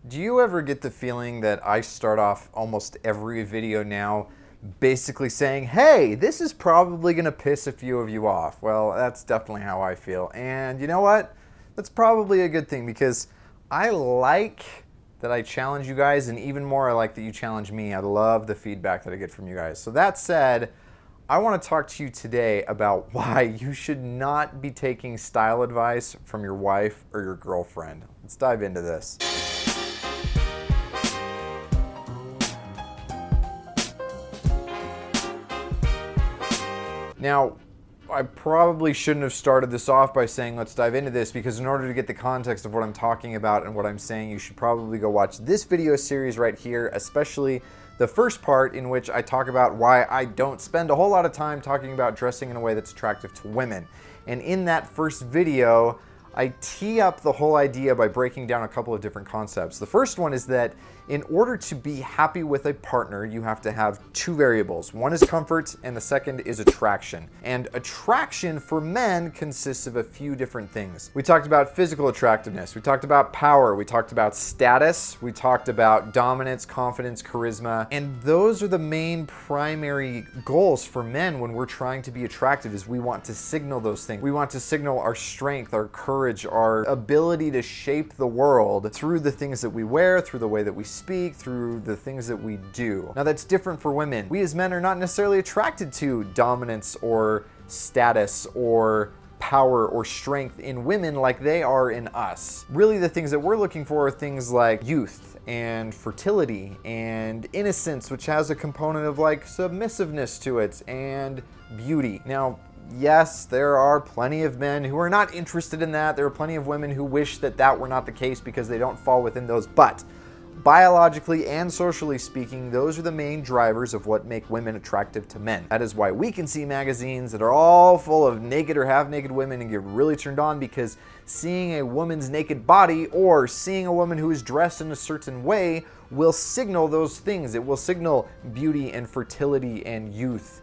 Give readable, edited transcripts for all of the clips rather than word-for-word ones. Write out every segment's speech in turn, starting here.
Do you ever get the feeling that I start off almost every video now basically saying, hey, this is probably going to piss a few of you off? Well, that's definitely how I feel. And you know what? That's probably a good thing because I like that I challenge you guys, and even more I like that you challenge me. I love the feedback that I get from you guys. So that said, I want to talk to you today about why you should not be taking style advice from your wife or your girlfriend. Let's dive into this. Now, I probably shouldn't have started this off by saying let's dive into this, because in order to get the context of what I'm talking about and what I'm saying, you should probably go watch this video series right here, especially the first part in which I talk about why I don't spend a whole lot of time talking about dressing in a way that's attractive to women. And in that first video, I tee up the whole idea by breaking down a couple of different concepts. The first one is that in order to be happy with a partner, you have to have two variables. One is comfort, and the second is attraction. And attraction for men consists of a few different things. We talked about physical attractiveness, we talked about power, we talked about status, we talked about dominance, confidence, charisma, and those are the main primary goals for men when we're trying to be attractive. Is we want to signal those things. We want to signal our strength, our courage, our ability to shape the world through the things that we wear, through the way that we speak, through the things that we do. Now that's different for women. We as men are not necessarily attracted to dominance or status or power or strength in women like they are in us. Really the things that we're looking for are things like youth and fertility and innocence, which has a component of like submissiveness to it, and beauty. Now, yes, there are plenty of men who are not interested in that. There are plenty of women who wish that that were not the case because they don't fall within those. But biologically and socially speaking, those are the main drivers of what make women attractive to men. That is why we can see magazines that are all full of naked or half-naked women and get really turned on, because seeing a woman's naked body or seeing a woman who is dressed in a certain way will signal those things. It will signal beauty and fertility and youth.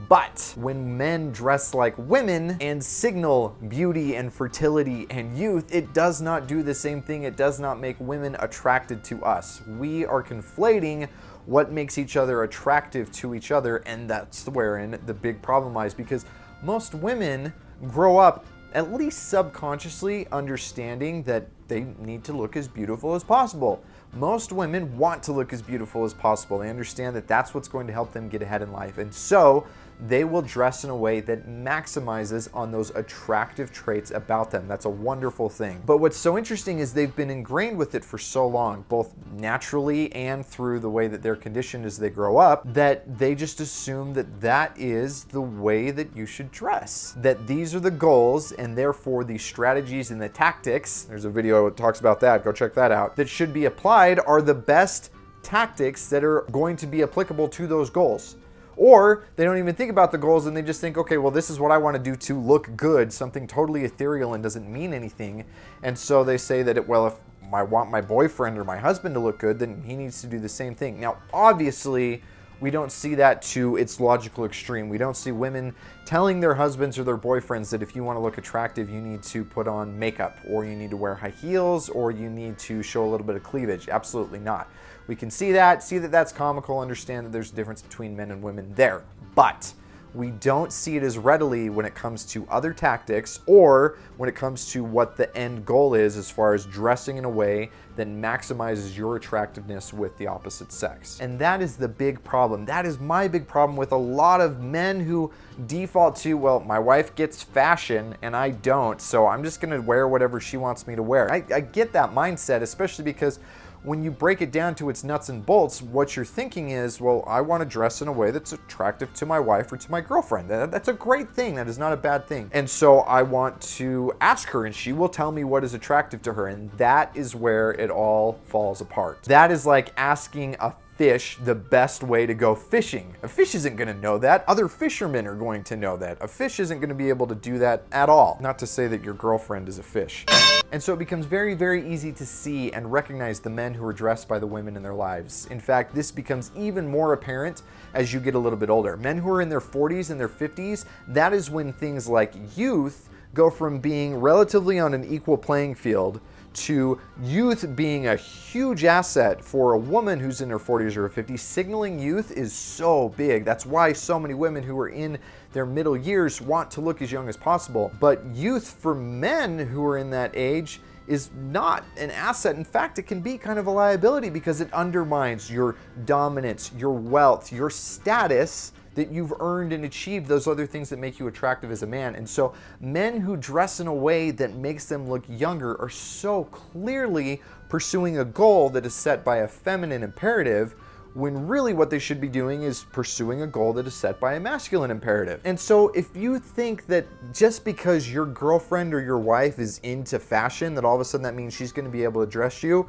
But when men dress like women and signal beauty and fertility and youth, it does not do the same thing. It does not make women attracted to us. We are conflating what makes each other attractive to each other, and that's wherein the big problem lies, because most women grow up at least subconsciously understanding that they need to look as beautiful as possible. Most women want to look as beautiful as possible. They understand that that's what's going to help them get ahead in life. And so they will dress in a way that maximizes on those attractive traits about them. That's a wonderful thing. But what's so interesting is they've been ingrained with it for so long, both naturally and through the way that they're conditioned as they grow up, that they just assume that that is the way that you should dress. That these are the goals, and therefore the strategies and the tactics, there's a video that talks about that, go check that out, that should be applied are the best tactics that are going to be applicable to those goals. Or they don't even think about the goals and they just think, okay, well, this is what I want to do to look good, something totally ethereal and doesn't mean anything. And so they say that, if I want my boyfriend or my husband to look good, then he needs to do the same thing. Now, obviously, we don't see that to its logical extreme. We don't see women telling their husbands or their boyfriends that if you want to look attractive, you need to put on makeup, or you need to wear high heels, or you need to show a little bit of cleavage. Absolutely not. We can see that that's comical, understand that there's a difference between men and women there. But we don't see it as readily when it comes to other tactics, or when it comes to what the end goal is as far as dressing in a way that maximizes your attractiveness with the opposite sex. And that is the big problem. That is my big problem with a lot of men who default to, well, my wife gets fashion and I don't, so I'm just gonna wear whatever she wants me to wear. I get that mindset, especially because when you break it down to its nuts and bolts, what you're thinking is, well, I want to dress in a way that's attractive to my wife or to my girlfriend. That's a great thing. That is not a bad thing. And so I want to ask her, and she will tell me what is attractive to her. And that is where it all falls apart. That is like asking a fish the best way to go fishing. A fish isn't going to know that. Other fishermen are going to know that. A fish isn't going to be able to do that at all. Not to say that your girlfriend is a fish. And so it becomes very, very easy to see and recognize the men who are dressed by the women in their lives. In fact, this becomes even more apparent as you get a little bit older. Men who are in their 40s and their 50s, that is when things like youth go from being relatively on an equal playing field to youth being a huge asset for a woman who's in her 40s or 50s. Signaling youth is so big. That's why so many women who are in their middle years want to look as young as possible. But youth for men who are in that age is not an asset. In fact, it can be kind of a liability because it undermines your dominance, your wealth, your status that you've earned and achieved, those other things that make you attractive as a man. And so men who dress in a way that makes them look younger are so clearly pursuing a goal that is set by a feminine imperative, when really what they should be doing is pursuing a goal that is set by a masculine imperative. And so if you think that just because your girlfriend or your wife is into fashion, that all of a sudden that means she's going to be able to dress you,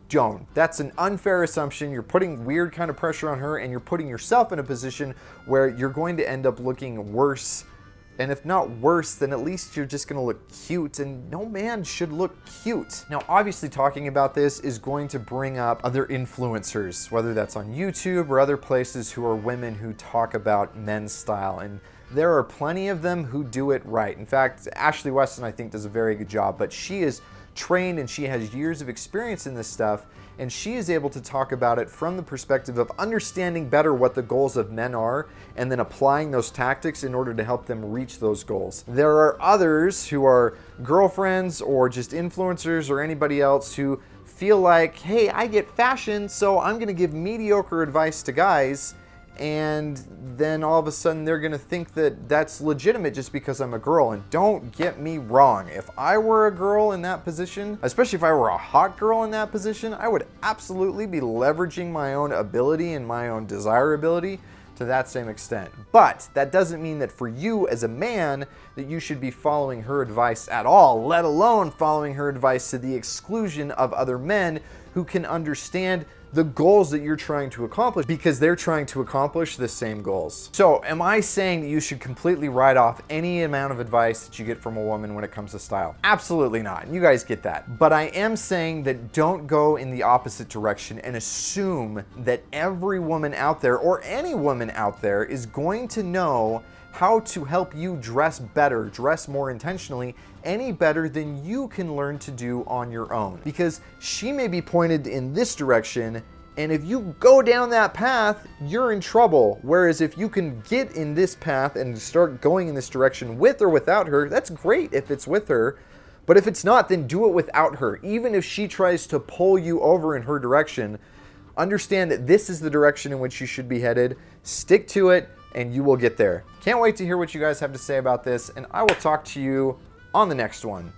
don't. That's an unfair assumption. You're putting weird kind of pressure on her, and you're putting yourself in a position where you're going to end up looking worse. And if not worse, then at least you're just gonna look cute, and no man should look cute. Now, obviously talking about this is going to bring up other influencers, whether that's on YouTube or other places, who are women who talk about men's style. And there are plenty of them who do it right. In fact, Ashley Weston, I think, does a very good job, but she is trained and she has years of experience in this stuff, and she is able to talk about it from the perspective of understanding better what the goals of men are and then applying those tactics in order to help them reach those goals. There are others who are girlfriends or just influencers or anybody else who feel like, hey, I get fashion, so I'm gonna give mediocre advice to guys, and then all of a sudden they're gonna think that that's legitimate just because I'm a girl. And don't get me wrong, if I were a girl in that position, especially if I were a hot girl in that position, I would absolutely be leveraging my own ability and my own desirability to that same extent. But that doesn't mean that for you as a man that you should be following her advice at all, let alone following her advice to the exclusion of other men who can understand the goals that you're trying to accomplish, because they're trying to accomplish the same goals. So am I saying that you should completely write off any amount of advice that you get from a woman when it comes to style? Absolutely not. You guys get that. But I am saying that don't go in the opposite direction and assume that every woman out there, or any woman out there, is going to know how to help you dress better, dress more intentionally, any better than you can learn to do on your own. Because she may be pointed in this direction, and if you go down that path, you're in trouble. Whereas if you can get in this path and start going in this direction with or without her, that's great if it's with her. But if it's not, then do it without her. Even if she tries to pull you over in her direction, understand that this is the direction in which you should be headed. Stick to it, and you will get there. Can't wait to hear what you guys have to say about this, and I will talk to you on the next one.